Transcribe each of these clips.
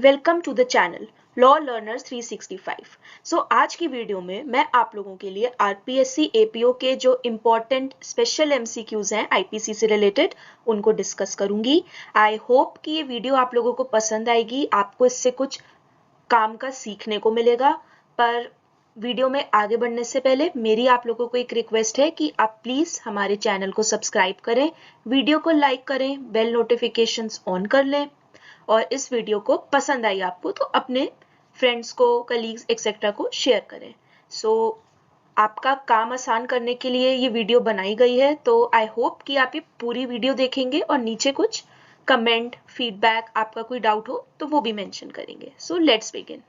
Welcome to the channel law learners 365। आज की video में मैं आप लोगों के लिए आरपीएससी एपीओ के जो इम्पोर्टेंट स्पेशल एमसीक्यूज हैं आईपीसी से रिलेटेड उनको डिस्कस करूंगी। आई होप कि ये वीडियो आप लोगों को पसंद आएगी, आपको इससे कुछ काम का सीखने को मिलेगा। पर वीडियो में आगे बढ़ने से पहले मेरी आप लोगों को एक रिक्वेस्ट है कि आप प्लीज हमारे चैनल को सब्सक्राइब करें, वीडियो को लाइक करें, बेल नोटिफिकेशंस ऑन कर लें और इस वीडियो को पसंद आई आपको तो अपने फ्रेंड्स को, कलीग्स एक्सेट्रा को शेयर करें। आपका काम आसान करने के लिए ये वीडियो बनाई गई है, तो आई होप कि आप ये पूरी वीडियो देखेंगे और नीचे कुछ कमेंट, फीडबैक, आपका कोई डाउट हो तो वो भी मेंशन करेंगे। Let's begin.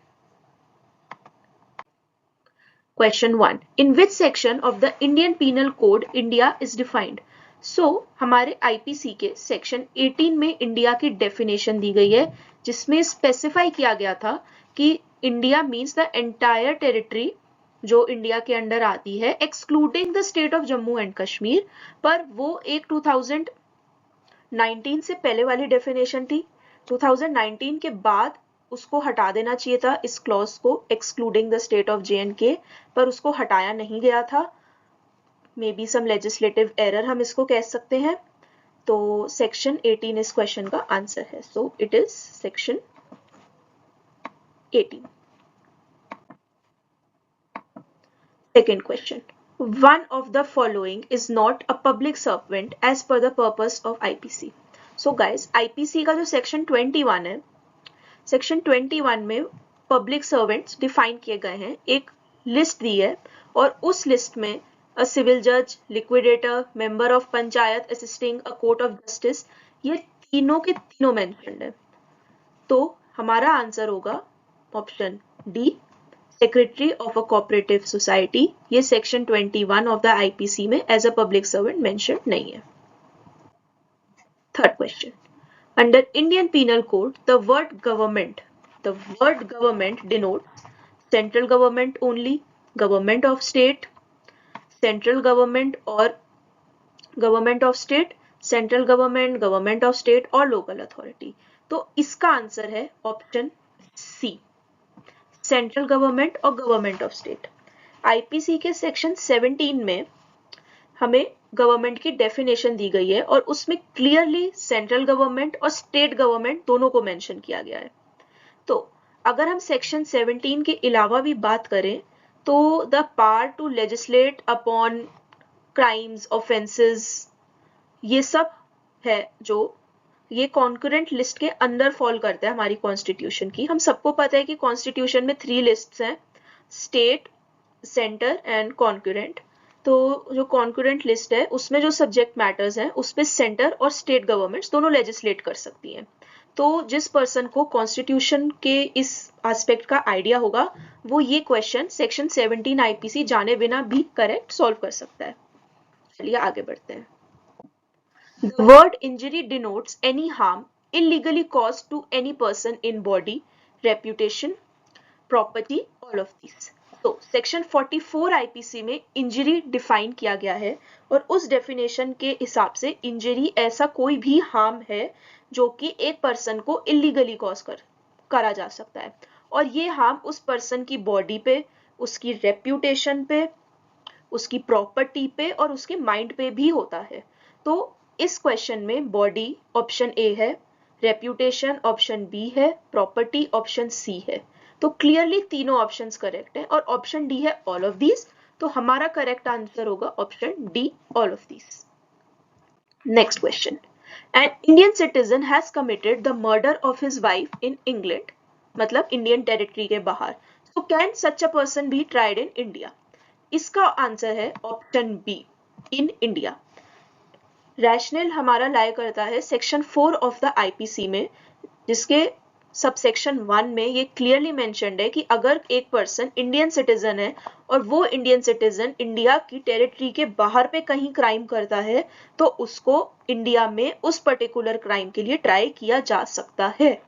Question 1. In which section of the Indian Penal Code India is defined? हमारे आईपीसी के सेक्शन 18 में इंडिया की डेफिनेशन दी गई है, जिसमें स्पेसिफाई किया गया था कि India means the entire territory जो इंडिया के अंडर आती है, excluding the state of Jammu and Kashmir. पर वो एक 2019 से पहले वाली डेफिनेशन थी। 2019 के बाद उसको हटा देना चाहिए था, इस क्लॉज को, excluding the state of J and K, पर उसको हटाया नहीं गया था। May be some legislative error हम इसको कह सकते हैं। तो सेक्शन 18 इस क्वेश्चन का आंसर है। It is section 18। Second question, one of the following is not a public servant as per the purpose of IPC. Guys, IPC का जो सेक्शन 21 है, सेक्शन 21 में पब्लिक सर्वेंट्स डिफाइन किए गए हैं, एक लिस्ट दी है और उस लिस्ट में अ सिविल जज, liquidator, member of panchayat assisting a court of justice, ये तीनों के तीनों मेंशन्ड है। तो हमारा आंसर होगा option D, secretary of a cooperative society. ये सेक्शन 21 ऑफ द आईपीसी में as a public servant mentioned नहीं है। Third question, under Indian Penal Code, the word government denotes central government only, government of state, central government or government of state, central government, government of state और local authority। तो इसका answer है option सी, central government और government of state. IPC के section 17 में हमें government की definition दी गई है और उसमें क्लियरली सेंट्रल गवर्नमेंट और स्टेट गवर्नमेंट दोनों को मेंशन किया गया है। तो अगर हम सेक्शन 17 के अलावा भी बात करें तो the power to legislate upon crimes, offences, ये सब है जो ये कॉन्करेंट लिस्ट के अंदर फॉल करता है हमारी कॉन्स्टिट्यूशन की। हम सबको पता है कि कॉन्स्टिट्यूशन में 3 लिस्ट्स हैं, स्टेट, सेंटर एंड कॉन्करेंट। तो जो कॉन्करेंट लिस्ट है उसमें जो सब्जेक्ट मैटर्स हैं उस पे सेंटर और स्टेट गवर्नमेंट्स दोनों लेजिस्लेट कर सकती हैं। तो जिस पर्सन को कॉन्स्टिट्यूशन के इस एस्पेक्ट का आइडिया होगा वो ये क्वेश्चन सेक्शन 17 आईपीसी जाने बिना भी करेक्ट सॉल्व कर सकता है। चलिए आगे बढ़ते हैं। The word injury denotes any harm illegally caused to any person in body, reputation, property, all of these. तो सेक्शन 44 आईपीसी में इंजरी डिफाइन किया गया है और उस डेफिनेशन के हिसाब से इंजरी ऐसा कोई भी हार्म है जो कि एक पर्सन को इलीगली कॉज करा जा सकता है, और ये हार्म उस पर्सन की बॉडी पे, उसकी रेप्यूटेशन पे, उसकी प्रॉपर्टी पे और उसके माइंड पे भी होता है। तो इस क्वेश्चन में बॉडी ऑप्शन ए है, रेप्यूटेशन ऑप्शन बी है, प्रॉपर्टी ऑप्शन सी है। तो क्लियरली तीनों ऑप्शंस करेक्ट है और ऑप्शन डी है ऑल ऑफ दीज। तो हमारा करेक्ट आंसर होगा option D, all of these. Next question, an Indian citizen has committed the murder of his wife in England, मतलब इंडियन टेरिटरी के बाहर। So can such a person B tried in India? इसका answer है option B, in India. Rational हमारा लाया करता है section 4 of the IPC में, जिसके सबसेक्शन 1 में ये क्लियरली मेंशन्ड है कि अगर एक पर्सन इंडियन सिटीजन है और वो इंडियन सिटीजन इंडिया की टेरिटरी के बाहर पे कहीं क्राइम करता है तो उसको इंडिया में उस पर्टिकुलर क्राइम के लिए ट्राई किया जा सकता है।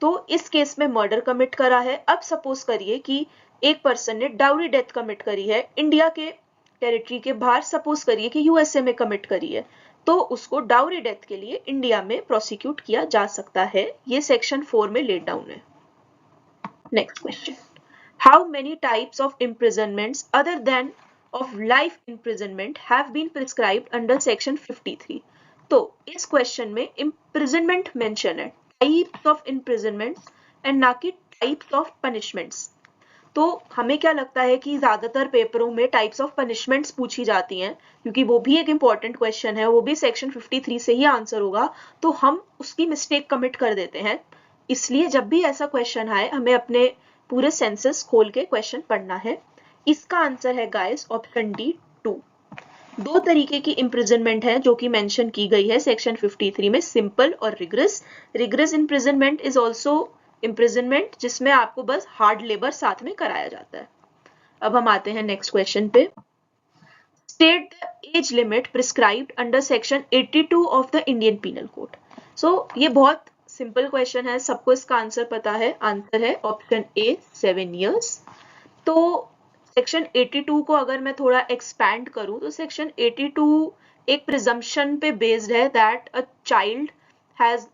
तो इस केस में मर्डर कमिट करा है। अब सपोज करिए कि एक पर्सन ने डाउरी डेथ कमिट करी है इंडिया के टेरिटरी के बाहर, सपोज करिए कि यूएसए में कमिट करी है, तो उसको डाउरी डेथ के लिए इंडिया में प्रोसिक्यूट किया जा सकता है। ये सेक्शन 4 में लेट डाउन है। Next question, how many types of imprisonments other than of life imprisonment have been prescribed under section 53? तो इस क्वेश्चन में imprisonment मेंशन है, टाइप्स ऑफ imprisonments एंड ना कि टाइप्स ऑफ पनिशमेंट्स। तो हमें क्या लगता है कि ज्यादातर पेपरों में टाइप्स ऑफ पनिशमेंट्स पूछी जाती हैं, क्योंकि वो भी एक इंपॉर्टेंट क्वेश्चन है, वो भी सेक्शन 53 से ही आंसर होगा, तो हम उसकी मिस्टेक कमिट कर देते हैं। इसलिए जब भी ऐसा क्वेश्चन आए हमें अपने पूरे सेंसेस खोल के क्वेश्चन पढ़ना है। इसका आंसर है गाइस ऑप्शन डी 2। दो तरीके की इम्प्रिजनमेंट है जो कि मेंशन की गई है सेक्शन 53 में, सिंपल और rigorous. Rigorous imprisonment is also imprisonment जिसमें आपको बस हार्ड लेबर साथ में कराया जाता है। अब हम आते हैं नेक्स्ट क्वेश्चन पे। State the age limit prescribed under section 82 of the Indian penal code. So ये बहुत सिंपल क्वेश्चन है, सबको इसका आंसर पता है। आंसर है ऑप्शन ए 7 years। तो सेक्शन 82 को अगर मैं थोड़ा एक्सपैंड करूं तो सेक्शन 82 एक प्रिजम्पशन पे बेस्ड है that a child has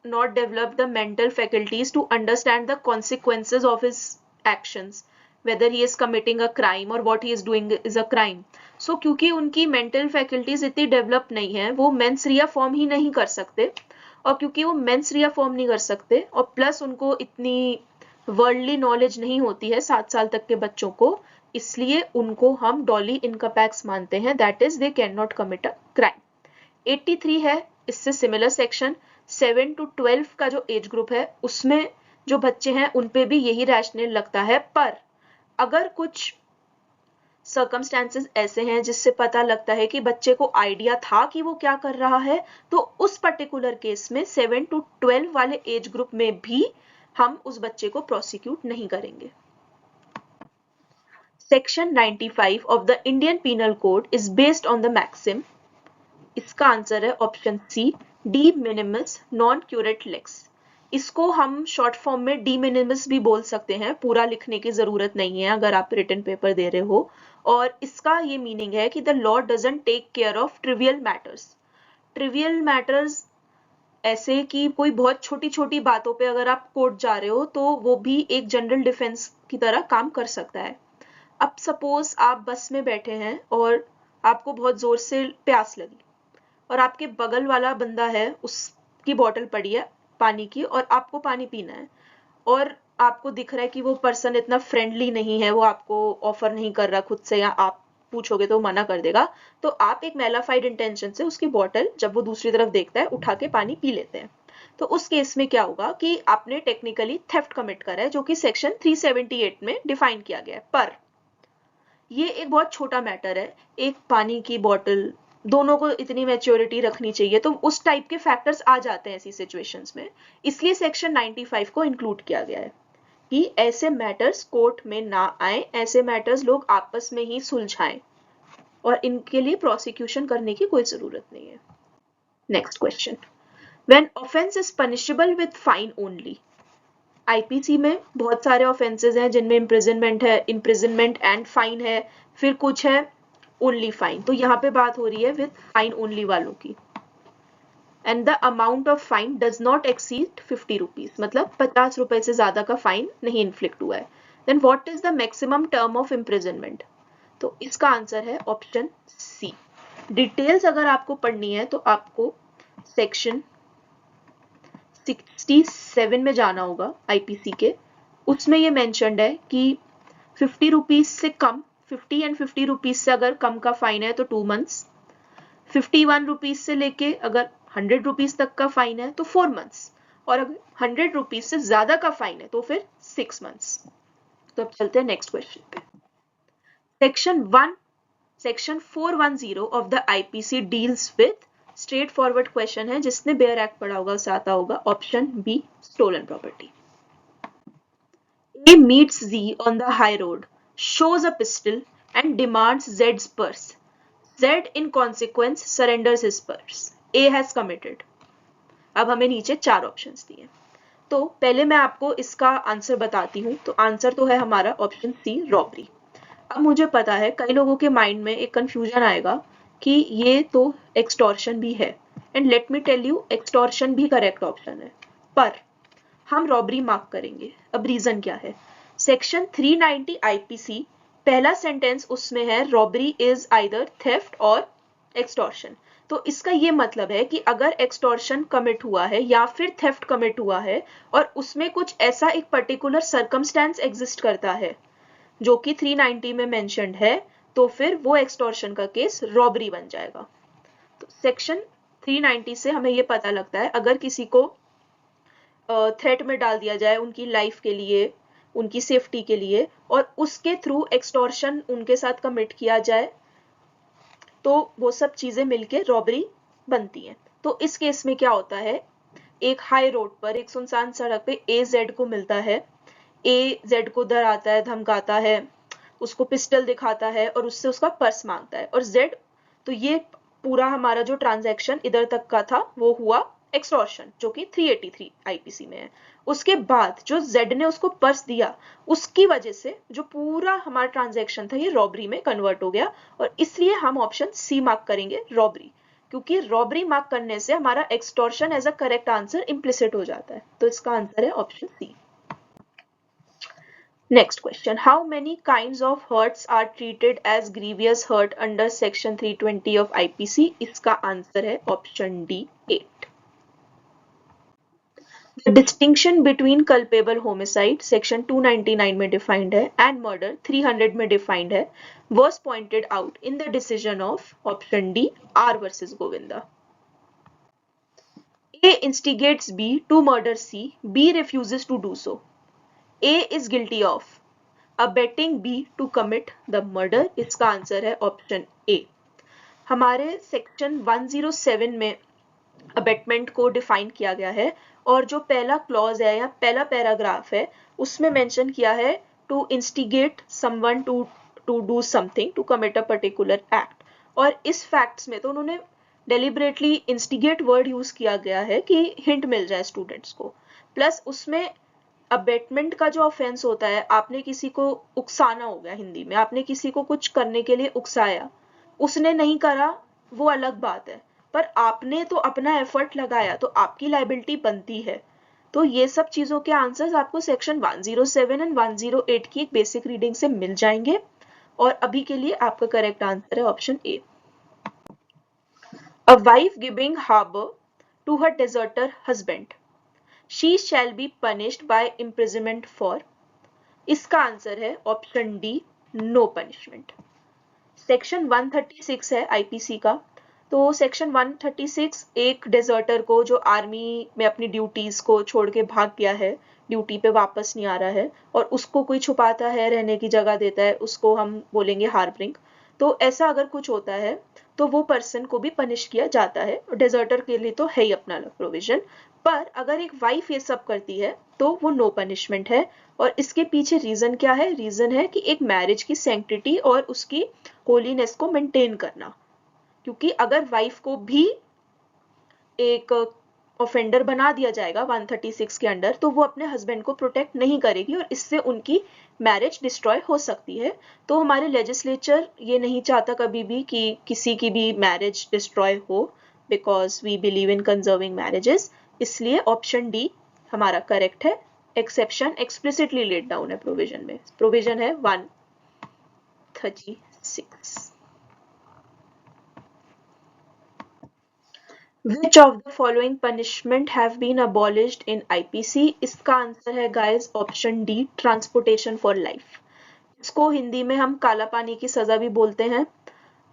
not developed the mental faculties to understand the consequences of his actions, whether he is committing a crime or what he is doing is a crime. So क्योंकि उनकी mental faculties इतनी develop नहीं है, वो mens rea form ही नहीं कर सकते, और क्योंकि वो mens rea form नहीं कर सकते और प्लस उनको इतनी वर्ल्डली नॉलेज नहीं होती है 7 साल तक के बच्चों को, इसलिए उनको हम डॉली इनकैपेक्स मानते हैं, that is they can not commit a crime. 83 है इससे सिमिलर सेक्शन। 7 to 12 का जो एज ग्रुप है उसमें जो बच्चे हैं उन पे भी यही रैशनल लगता है, पर अगर कुछ सर्कमस्टेंसेस ऐसे हैं जिससे पता लगता है कि बच्चे को आइडिया था कि वो क्या कर रहा है, तो उस पर्टिकुलर केस में 7 to 12 वाले एज ग्रुप में भी हम उस बच्चे को प्रोसिक्यूट नहीं करेंगे। Section 95 of the Indian penal code is based on the maxim. इसका आंसर है option C de minimis non curat lex. इसको हम शॉर्ट फॉर्म में डी मिनिमिस भी बोल सकते हैं, पूरा लिखने की जरूरत नहीं है अगर आप रिटन पेपर दे रहे हो। और इसका ये मीनिंग है कि the law doesn't take care of trivial matters. Trivial matters ऐसे कि कोई बहुत छोटी छोटी बातों पे अगर आप कोर्ट जा रहे हो तो वो भी एक जनरल डिफेंस की तरह काम कर सकता है। अब सपोज आप बस में बैठे हैं और आपको बहुत जोर से प्यास लगी और आपके बगल वाला बंदा है, उसकी बोतल पड़ी है पानी की और आपको पानी पीना है, और आपको दिख रहा है कि वो पर्सन इतना फ्रेंडली नहीं है, वो आपको ऑफर नहीं कर रहा खुद से, या आप पूछोगे तो मना कर देगा, तो आप एक मैलाफाइड इंटेंशन से उसकी बोतल जब वो दूसरी तरफ देखता है उठा के पानी पी लेते हैं। तो उस केस में क्या होगा कि आपने टेक्निकली थेफ्ट कमिट करा है, जो कि सेक्शन 378 में डिफाइन किया गया है। पर ये एक बहुत छोटा मैटर है, एक पानी की बोतल, दोनों को इतनी मैच्योरिटी रखनी चाहिए, तो उस टाइप के फैक्टर्स आ जाते हैं ऐसी सिचुएशंस में, इसलिए सेक्शन 95 को इंक्लूड किया गया है कि ऐसे मैटर्स कोर्ट में ना आए, ऐसे मैटर्स लोग आपस में ही सुलझाएं और इनके लिए प्रोसिक्यूशन करने की कोई जरूरत नहीं है। Next question, when offence is punishable with fine only. IPC में बहुत सारे ऑफेंसेस हैं जिनमें इम्प्रिजनमेंट है, इम्प्रिजनमेंट एंड फाइन है, फिर कुछ है ओनली फाइन। तो यहाँ पे बात हो रही है विद फाइन ओनली वालों की। And the amount of fine does not exceed 50 rupees, मतलब 50 रुपए से ज्यादा का फाइन नहीं इन्फ्लिक्ट हुआ है। Then what is the maximum term of imprisonment? तो इसका आंसर है ऑप्शन सी। डिटेल्स अगर आपको पढ़नी है तो आपको सेक्शन 67 में जाना होगा आईपीसी के, उसमें ये मेंशन्ड है कि 50 रुपीज से कम, 50 एंड 50 रुपीज से अगर कम का फाइन है तो 2 months, 51 रुपीज से लेके अगर 100 रुपीज तक का फाइन है तो 4 months, और अगर 100 रुपीज से ज्यादा का फाइन है तो फिर 6 months। तो अब चलते हैं नेक्स्ट क्वेश्चन पे। Section 410 of the IPC deals with, straightforward question है, जिसने बेयर एक्ट पढ़ा होगा उसे आता होगा, option B stolen property. A meets Z on the high road, shows a pistol and demands Z's purse. Z in consequence surrenders his purse. A has committed. अब हमें नीचे 4 ऑप्शंस दिए, तो पहले मैं आपको इसका आंसर बताती हूँ। तो आंसर तो है हमारा ऑप्शन सी रॉबरी। अब मुझे पता है कई लोगों के माइंड में एक कंफ्यूजन आएगा कि ये तो एक्सटॉर्शन भी है, and let me tell you extortion भी करेक्ट ऑप्शन है, पर हम रॉबरी मार्क करेंगे। अब रीजन क्या है? सेक्शन 390 आईपीसी पहला सेंटेंस उसमें है रॉबरी इज आइदर थेफ्ट और एक्सटॉर्शन। तो इसका ये मतलब है कि अगर एक्सटॉर्शन कमिट हुआ है या फिर थेफ्ट कमिट हुआ है और उसमें कुछ ऐसा एक पर्टिकुलर सर्कमस्टेंस एग्जिस्ट करता है जो कि 390 में मेंशन्ड है, तो फिर वो एक्सटॉर्शन का केस रॉबरी बन जाएगा। तो सेक्शन 390 से हमें ये पता लगता है अगर किसी को थ्रेट में डाल दिया जाए उनकी लाइफ के लिए, उनकी सेफ्टी के लिए, और उसके थ्रू एक्सटॉर्शन उनके साथ कमिट किया जाए, तो वो सब चीजें मिलके रॉबरी बनती हैं। तो इस केस में क्या होता है, एक हाई रोड पर एक सुनसान सड़क पे ए जेड को मिलता है, ए जेड को डराता है, धमकाता है, उसको पिस्टल दिखाता है और उससे उसका पर्स मांगता है, और जेड, तो ये पूरा हमारा जो ट्रांजैक्शन इधर तक का था वो हुआ एक्सटॉर्शन, जो कि 383 आईपीसी में है। उसके बाद जो जेड ने उसको पर्स दिया, उसकी वजह से जो पूरा हमारा ट्रांजैक्शन था ये रॉबरी में कन्वर्ट हो गया, और इसलिए हम ऑप्शन सी मार्क करेंगे, रॉबरी, क्योंकि रॉबरी मार्क करने से हमारा extortion as a correct answer implicit हो जाता है। तो इसका आंसर है option C. Next question. How many kinds of hurts are treated as grievous hurt under section 320 of IPC? इसका आंसर है option D 8. The distinction between culpable homicide section 299 में defined है and murder 300 में defined है was pointed out in the decision of option D R versus Govinda. A instigates B to murder C. B refuses to do so. A is guilty of abetting B to commit the murder. इसका answer है option ए। हमारे section 107 में abetment को define किया गया है, और जो पहला क्लॉज है या पहला पैराग्राफ है उसमें मेंशन किया है to instigate someone to do something, to commit a particular act, और इस फैक्ट्स में तो उन्होंने डेलिबरेटली इंस्टिगेट वर्ड यूज किया गया है कि हिंट मिल जाए स्टूडेंट्स को, प्लस उसमें अबेटमेंट का जो ऑफेंस होता है, आपने किसी को उकसाना हो गया, हिंदी में आपने किसी को कुछ करने के लिए उकसाया, उसने नहीं करा वो अलग बात है, पर आपने तो अपना एफर्ट लगाया तो आपकी लायबिलिटी बनती है। तो ये सब चीजों के आंसर्स आपको सेक्शन 107 एंड 108 की एक बेसिक रीडिंग से मिल जाएंगे, और अभी के लिए आपका करेक्ट आंसर है option A. A wife giving harbour to her deserter husband, she shall be punished by imprisonment for. इसका आंसर है option D no punishment. Section 136 है आईपीसी का, तो सेक्शन 136 एक डेजर्टर को जो आर्मी में अपनी ड्यूटीज को छोड़ के भाग गया है, ड्यूटी पे वापस नहीं आ रहा है और उसको कोई छुपाता है, रहने की जगह देता है, उसको हम बोलेंगे हार्बरिंग। तो ऐसा अगर कुछ होता है तो वो पर्सन को भी पनिश किया जाता है, डेजर्टर के लिए तो है ही अपना अलग प्रोविजन, पर अगर एक वाइफ ये सब करती है तो वो नो पनिशमेंट है। और इसके पीछे रीजन क्या है? रीजन है कि एक मैरिज की सैंक्टिटी और उसकी होलीनेस को मेंटेन करना, क्योंकि अगर वाइफ को भी एक ऑफेंडर बना दिया जाएगा 136 के अंडर, तो वो अपने हस्बैंड को प्रोटेक्ट नहीं करेगी और इससे उनकी मैरिज डिस्ट्रॉय हो सकती है। तो हमारे लेजिस्लेचर ये नहीं चाहता कभी भी कि किसी की भी मैरिज डिस्ट्रॉय हो, because we believe in conserving marriages. इसलिए ऑप्शन डी हमारा करेक्ट है। एक्सेप्शन एक्सप्लिसिटली लेट डाउन है प्रोविजन में, प्रोविजन है 136। Which of the following punishment have been abolished in IPC? इसका आंसर है guys option D transportation for life. इसको हिंदी में हम काला पानी की सजा भी बोलते हैं,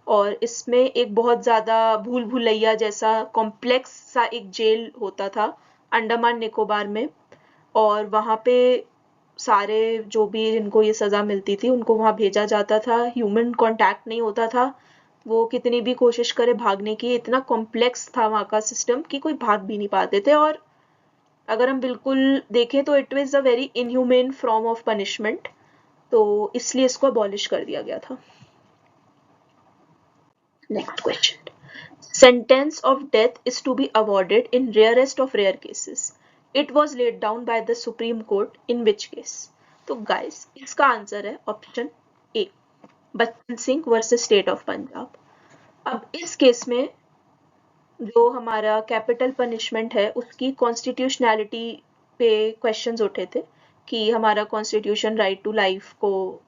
और इसमें एक बहुत ज्यादा भूल भुलैया जैसा कॉम्प्लेक्स सा एक जेल होता था अंडमान निकोबार में, और वहां पे सारे जो भी जिनको ये सजा मिलती थी उनको वहां भेजा जाता था, ह्यूमन कांटेक्ट नहीं होता था, वो कितनी भी कोशिश करे भागने की, इतना कॉम्प्लेक्स था वहां का सिस्टम कि कोई भाग भी नहीं पाते थे, और अगर हम बिल्कुल देखें तो it was a very inhumane form of punishment, तो इसलिए इसको अबॉलिश कर दिया गया था। Next question, sentence of death is to be awarded in rarest of rare cases. It was laid down by the Supreme Court in which case? तो guys इसका answer है option A, Bachchan Singh versus state of Punjab. अब इस case में जो हमारा capital punishment है उसकी कॉन्स्टिट्यूशनैलिटी पे क्वेश्चंस उठे थे कि हमारा कॉन्स्टिट्यूशन राइट टू लाइफ को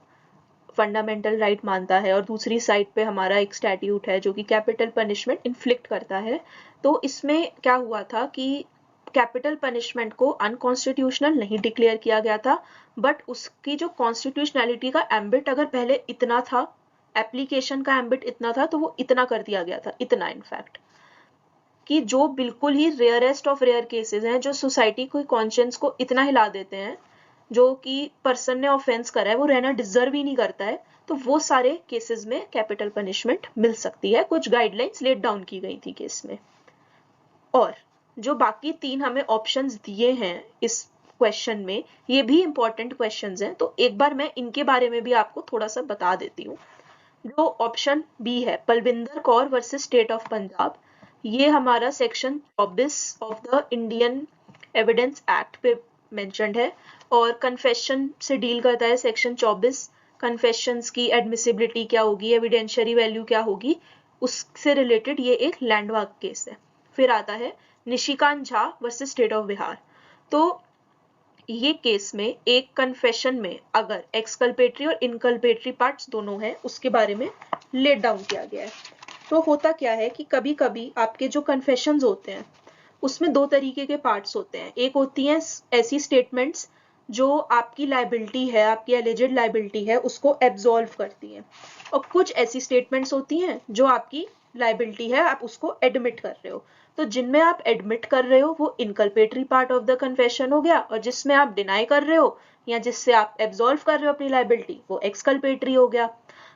फंडामेंटल राइट मानता है और दूसरी साइड पे हमारा एक स्टैट्यूट है जो कि कैपिटल पनिशमेंट इन्फ्लिक्ट करता है। तो इसमें क्या हुआ था कि कैपिटल पनिशमेंट को अनकॉन्स्टिट्यूशनल नहीं डिक्लेयर किया गया था, बट उसकी जो कॉन्स्टिट्यूशनैलिटी का एम्बिट अगर पहले इतना था, एप्लीकेशन का एम्बिट इतना था, तो वो इतना कर दिया गया था, इतना इनफैक्ट कि जो बिल्कुल ही रेयरेस्ट ऑफ रेयर केसेस हैं जो सोसाइटी को कॉन्शियंस को इतना हिला देते हैं, जो कि पर्सन ने ऑफेंस करा है वो रहना डिजर्व ही नहीं करता है, तो वो सारे केसेस में कैपिटल पनिशमेंट मिल सकती है। कुछ गाइडलाइंस लेट डाउन की गई थी केस में। और जो बाकी 3 हमें ऑप्शंस दिए हैं इस क्वेश्चन में, ये भी इंपॉर्टेंट क्वेश्चंस हैं, तो एक बार मैं इनके बारे में भी आपको थोड़ा सा बता देती हूँ। जो ऑप्शन बी है, Palwinder Kaur versus state of Punjab, ये हमारा section 24 of the Indian Evidence Act पे मेंशन्ड है और कन्फेशन से डील करता है सेक्शन 24। कन्फेशंस की एडमिसिबिलिटी क्या होगी, एविडेंशियरी वैल्यू क्या होगी, उससे रिलेटेड ये एक लैंडमार्क केस है। फिर आता है Nishikant Jha versus state of Bihar. तो ये केस में एक कन्फेशन में अगर एक्सकल्पेटरी और इनकल्पेटरी पार्ट्स दोनों हैं, उसके बारे में लेट डाउन किया गया है। तो होता क्या है कि कभी कभी आपके जो कन्फेशंस होते हैं उसमें 2 तरीके के पार्ट्स होते हैं। एक होती हैं ऐसी स्टेटमेंट्स जो आपकी लाइबिलिटी है, आपकी एलिजिड लाइबिलिटी है, उसको एब्सॉल्व करती हैं, और कुछ ऐसी स्टेटमेंट्स होती हैं जो आपकी लाइबिलिटी है, आप उसको एडमिट कर रहे हो। तो जिनमें आप एडमिट कर रहे हो वो इनकल्पेटरी पार्ट ऑफ द कन्फेशन हो गया, और जिसमें आप डिनाई कर रहे हो या जिससे आप एब्सॉल्व कर रहे हो अपनी लाइबिलिटी, वो एक्सकल्पेटरी हो गया।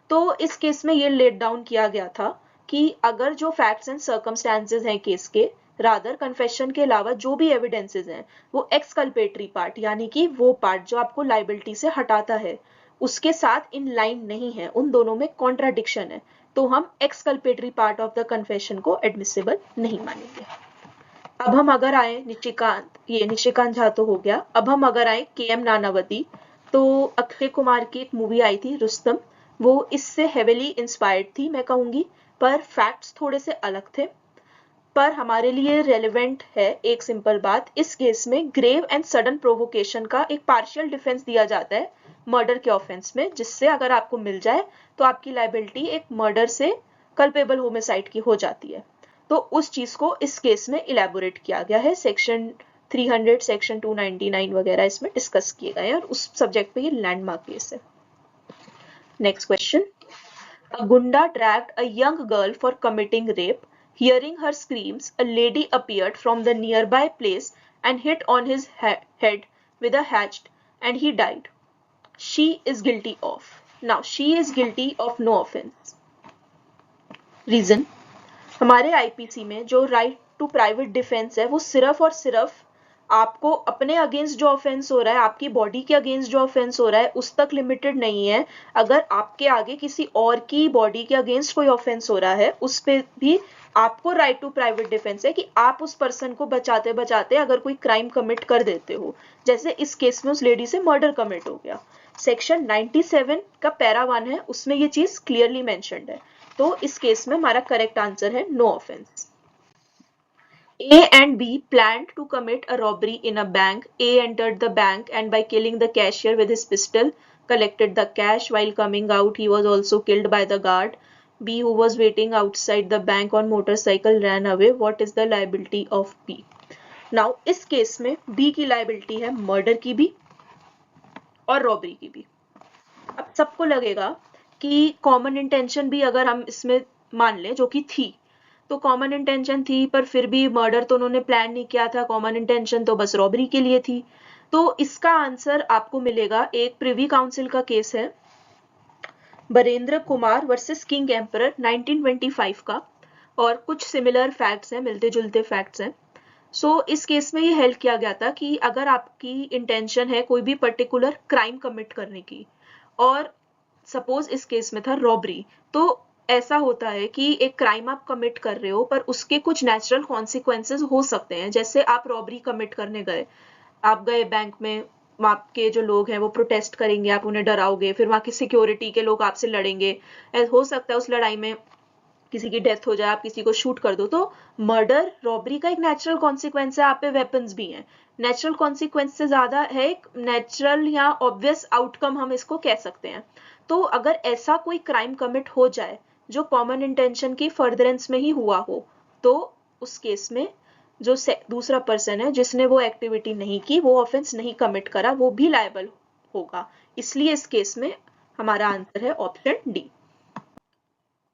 तो इस केस में ये लेट डाउन किया गया था कि अगर जो फैक्ट्स एंड सर्कमस्टेंसेस हैं केस के, रादर कन्फेशन के अलावा जो भी एविडेंसेस हैं, वो एक्सकल्पेटरी पार्ट यानी कि वो पार्ट जो आपको लाइबिलिटी से हटाता है, उसके साथ इन लाइन नहीं है, उन दोनों में कॉन्ट्राडिक्शन है, तो हम एक्सकल्पेटरी पार्ट ऑफ द कन्फेशन को एडमिसिबल नहीं मानेंगे। अब हम अगर आए निशिकांत झा तो हो गया। अब हम अगर आए के.एम. नानावती, तो अक्षय कुमार की एक मूवी आई थी रुस्तम, वो इससे हेविली इंस्पायर्ड थी मैं कहूंगी, पर फैक्ट्स थोड़े से अलग थे। पर हमारे लिए रेलेवेंट है एक सिंपल बात, इस केस में ग्रेव एंड सडन प्रोवोकेशन का एक पार्शियल डिफेंस दिया जाता है मर्डर के ऑफेंस में, जिससे अगर आपको मिल जाए तो आपकी लाइबिलिटी एक मर्डर से कल्पेबल होमिसाइड की हो जाती है। तो उस चीज को इस केस में इलेबोरेट किया गया है, सेक्शन 300, सेक्शन 299 वगैरह इसमें डिस्कस किए गए हैं, और उस सब्जेक्ट पे ये लैंडमार्क केस है। नेक्स्ट क्वेश्चन, अ गुंडा dragged a young girl for committing rape. Hearing her screams, a lady appeared from the nearby place and hit on his head with a hatchet, and he died. She is guilty of. Now, she is guilty of no offense. Reason, हमारे IPC में जो right to private defence है, वो सिर्फ और सिर्फ आपको अपने अगेंस्ट जो ऑफेंस हो रहा है, आपकी बॉडी के अगेंस्ट जो ऑफेंस हो रहा है, उस तक लिमिटेड नहीं है। अगर आपके आगे किसी और की बॉडी के अगेंस्ट कोई ऑफेंस हो रहा है, उस पे भी आपको राइट टू प्राइवेट डिफेंस है कि आप उस पर्सन को बचाते बचाते अगर कोई क्राइम कमिट कर देते हो, जैसे इस केस में उस लेडी से मर्डर कमिट हो गया। सेक्शन 97 का पैरा 1 है, उसमें ये चीज क्लियरली मेंशन्ड है। तो इस केस में हमारा करेक्ट आंसर है no offence. A and B planned to commit a robbery in a bank. A entered the bank and by killing the cashier with his pistol, collected the cash. While coming out, he was also killed by the guard. B, who was waiting outside the bank on motorcycle, ran away. What is the liability of B? Now, इस case में B की liability है murder की भी और robbery की भी। अब सबको लगेगा कि कॉमन इंटेंशन भी अगर हम इसमें मान लें, जो कि थी, तो कॉमन इंटेंशन थी, पर फिर भी मर्डर तो उन्होंने प्लान नहीं किया था, कॉमन इंटेंशन तो बस रॉबरी के लिए थी। तो इसका आंसर आपको मिलेगा, एक प्रिवी काउंसिल का केस है Barendra Kumar versus king emperor 1925 का, और कुछ सिमिलर फैक्ट्स हैं, मिलते जुलते फैक्ट्स हैं। सो इस केस में ये हेल्प किया गया था कि अगर आपकी इंटेंशन है कोई भी पर्टिकुलर क्राइम कमिट करने की, और सपोज इस केस में था रॉबरी, तो ऐसा होता है कि एक क्राइम आप कमिट कर रहे हो पर उसके कुछ नेचुरल कॉन्सिक्वेंसेस हो सकते हैं। जैसे आप रॉबरी कमिट करने गए, आप गए बैंक में, वहां के जो लोग हैं वो प्रोटेस्ट करेंगे, आप उन्हें डराओगे, फिर वहां की सिक्योरिटी के लोग आपसे लड़ेंगे, हो सकता है उस लड़ाई में किसी की डेथ हो जाए, आप किसी को शूट कर दो, तो मर्डर रॉबरी का एक नेचुरल कॉन्सिक्वेंस है, आप पे वेपन्स भी हैं। नेचुरल कॉन्सिक्वेंस से ज्यादा है एक नेचुरल या ऑब्वियस आउटकम, हम इसको कह सकते हैं। तो अगर ऐसा कोई क्राइम कमिट हो जाए जो कॉमन इंटेंशन की फर्दरेंस में ही हुआ हो, तो उस केस में जो दूसरा पर्सन है जिसने वो एक्टिविटी नहीं की, वो ऑफेंस नहीं कमिट करा, वो भी लायबल होगा। इसलिए इस केस में हमारा आंसर है option D.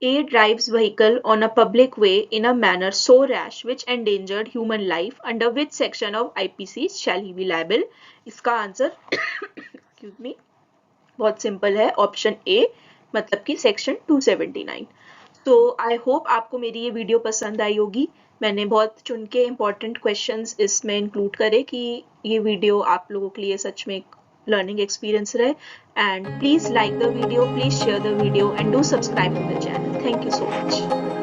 A drives vehicle on a public way in a manner so rash which endangered human life, under which section of IPC shall he be liable? इसका आंसर excuse me, बहुत simple है, option ए, मतलब कि section 279। तो I hope आपको मेरी ये video पसंद आई होगी। मैंने बहुत चुन के इम्पोर्टेंट क्वेश्चंस इसमें इंक्लूड करे कि ये वीडियो आप लोगों के लिए सच में एक लर्निंग एक्सपीरियंस रहे। And please like the video, please share the video and do subscribe to the channel. Thank you so much.